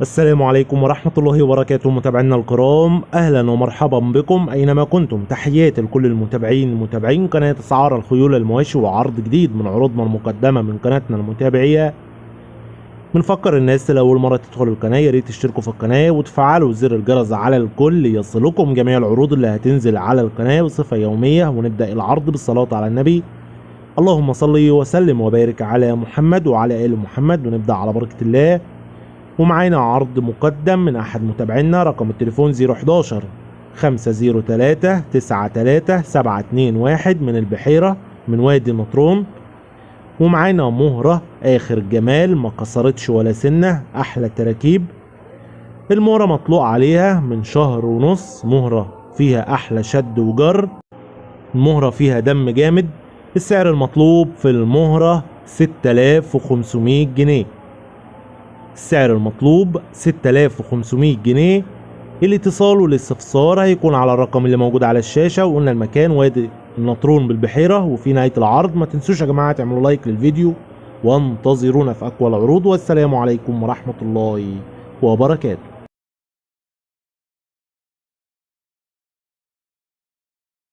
السلام عليكم ورحمة الله وبركاته متابعينا الكرام، أهلا ومرحبا بكم أينما كنتم. تحياتي لكل المتابعين قناة أسعار الخيول المواشي وعرض جديد من عروضنا المقدمة من قناتنا المتابعية. بنفكر الناس اللي أول مرة تدخل القناة يا ريت تشتركوا في القناة وتفعلوا زر الجرس على الكل يصلكم جميع العروض اللي هتنزل على القناة بصفة يومية. ونبدأ العرض بالصلاة على النبي، اللهم صل وسلم وبارك على محمد وعلى آل محمد. ونبدأ على بركة الله. ومعانا عرض مقدم من احد متابعينا، رقم التليفون 011 503 93 721 من البحيرة من وادي النطرون. ومعانا مهرة اخر جمال، ما كسرتش ولا سنة، احلى تراكيب. المهرة مطلوع عليها من شهر ونص، مهرة فيها احلى شد وجر، المهرة فيها دم جامد. السعر المطلوب في المهرة 6500 جنيه. السعر المطلوب 6500 جنيه. الاتصال والاستفسار هيكون على الرقم اللي موجود على الشاشة. وقلنا المكان وادي النطرون بالبحيرة. وفي نهاية العرض ما تنسوش يا جماعة تعملوا لايك للفيديو وانتظرونا في أقوى العروض. والسلام عليكم ورحمة الله وبركاته.